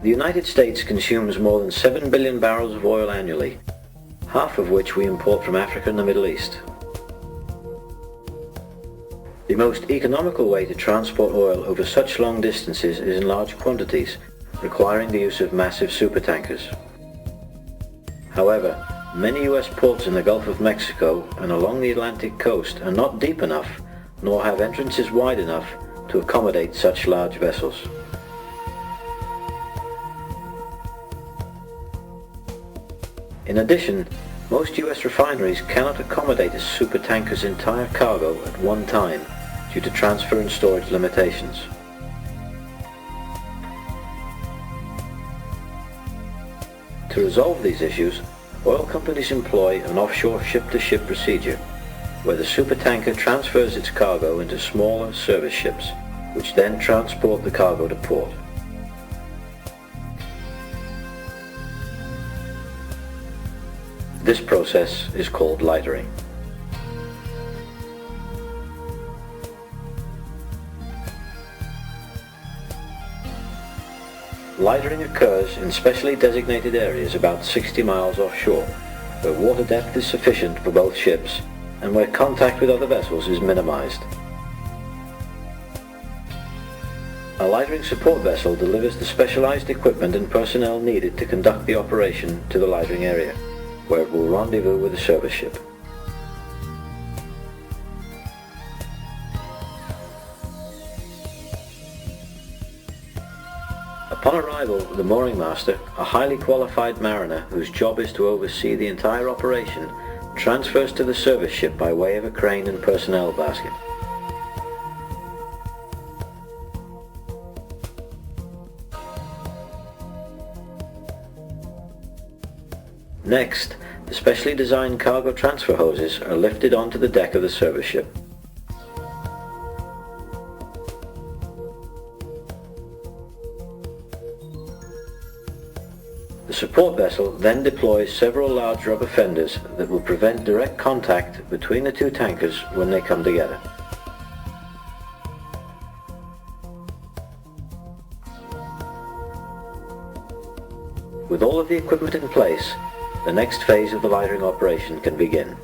The United States consumes more than 7 billion barrels of oil annually, half of which we import from Africa and the Middle East. The most economical way to transport oil over such long distances is in large quantities, requiring the use of massive supertankers. However, many US ports in the Gulf of Mexico and along the Atlantic coast are not deep enough, nor have entrances wide enough to accommodate such large vessels. In addition, most US refineries cannot accommodate a supertanker's entire cargo at one time due to transfer and storage limitations. To resolve these issues, oil companies employ an offshore ship-to-ship procedure, where the supertanker transfers its cargo into smaller service ships, which then transport the cargo to port. This process is called lightering. Lightering occurs in specially designated areas about 60 miles offshore, where water depth is sufficient for both ships and where contact with other vessels is minimized. A lightering support vessel delivers the specialized equipment and personnel needed to conduct the operation to the lightering area, where it will rendezvous with the service ship. Upon arrival, the mooring master, a highly qualified mariner whose job is to oversee the entire operation, transfers to the service ship by way of a crane and personnel basket. Next, the specially designed cargo transfer hoses are lifted onto the deck of the service ship. The support vessel then deploys several large rubber fenders that will prevent direct contact between the two tankers when they come together. With all of the equipment in place, the next phase of the lightering operation can begin.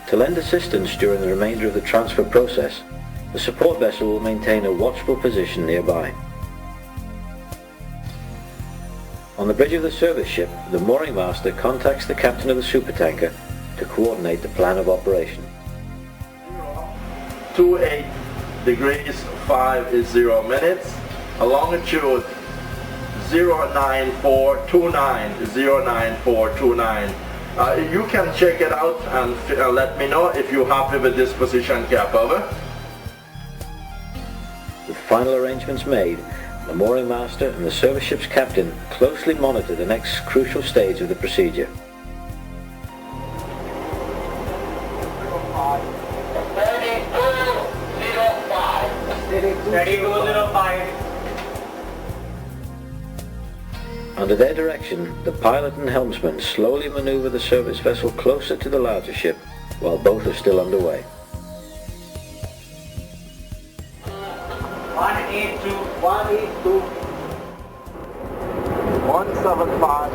To lend assistance during the remainder of the transfer process, the support vessel will maintain a watchful position nearby. On the bridge of the service ship, the mooring master contacts the captain of the supertanker to coordinate the plan of operation. 28 degrees 50 minutes, a longitude 09429. You can check it out and let me know if you're happy with this position, Cap. Over. With final arrangements made, the mooring master and the service ship's captain closely monitor the next crucial stage of the procedure. Under their direction, the pilot and helmsman slowly maneuver the service vessel closer to the larger ship while both are still underway. 182, 175,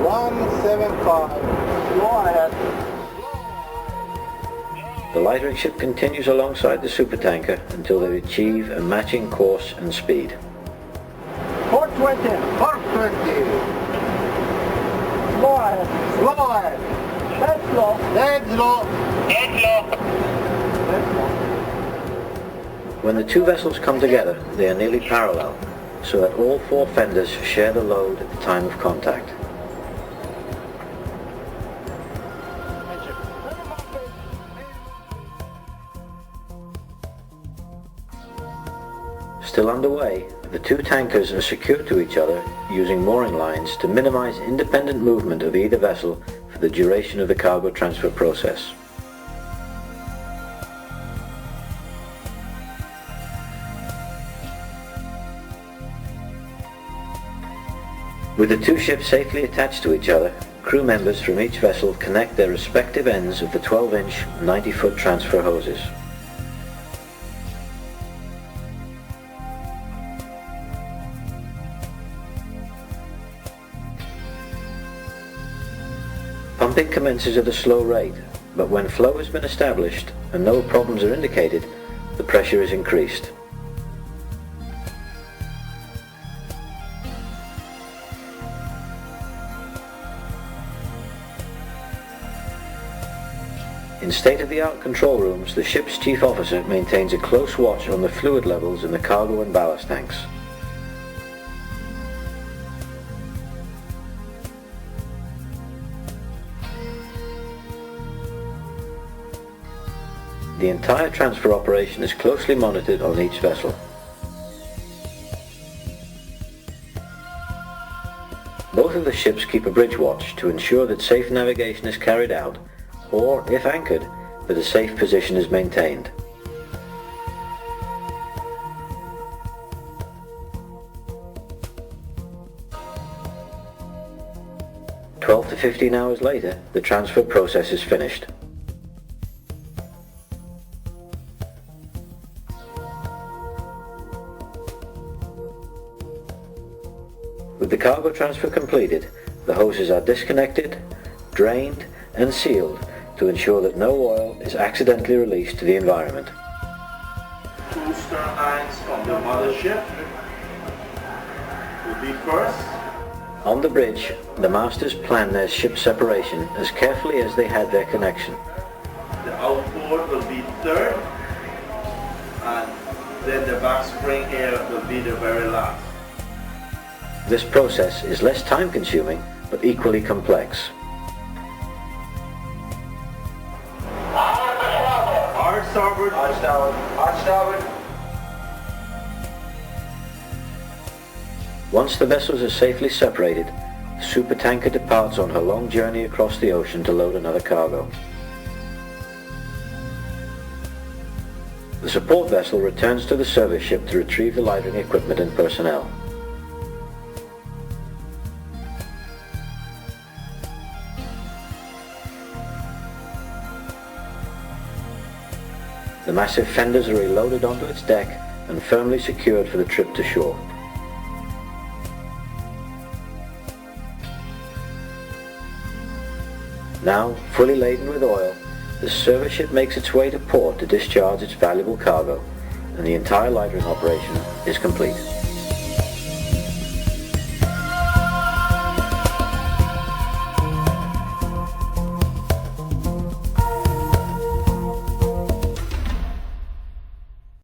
175, go ahead. The lightering ship continues alongside the supertanker until they achieve a matching course and speed. 420, 420. Slow ahead, slow ahead. Dead slow, dead slow, dead slow. Dead slow. When the two vessels come together, they are nearly parallel, so that all four fenders share the load at the time of contact. Still underway, the two tankers are secured to each other using mooring lines to minimize independent movement of either vessel for the duration of the cargo transfer process. With the two ships safely attached to each other, crew members from each vessel connect their respective ends of the 12-inch, 90-foot transfer hoses. Pumping commences at a slow rate, but when flow has been established and no problems are indicated, the pressure is increased. In state-of-the-art control rooms, the ship's chief officer maintains a close watch on the fluid levels in the cargo and ballast tanks. The entire transfer operation is closely monitored on each vessel. Both of the ships keep a bridge watch to ensure that safe navigation is carried out, or, if anchored, that a safe position is maintained. "12 to 15 hours later, the transfer process is finished. With the cargo transfer completed, the hoses are disconnected, drained, and sealed to ensure that no oil is accidentally released to the environment. 2 stern lines from the mothership will be first. On the bridge, the masters plan their ship separation as carefully as they had their connection. The outboard will be third, and then the back spring here will be the very last. This process is less time-consuming, but equally complex. Hard starboard. Hard starboard. Hard starboard. Once the vessels are safely separated, the supertanker departs on her long journey across the ocean to load another cargo. The support vessel returns to the service ship to retrieve the lightering equipment and personnel. The massive fenders are reloaded onto its deck and firmly secured for the trip to shore. Now, fully laden with oil, the service ship makes its way to port to discharge its valuable cargo, and the entire lightering operation is complete.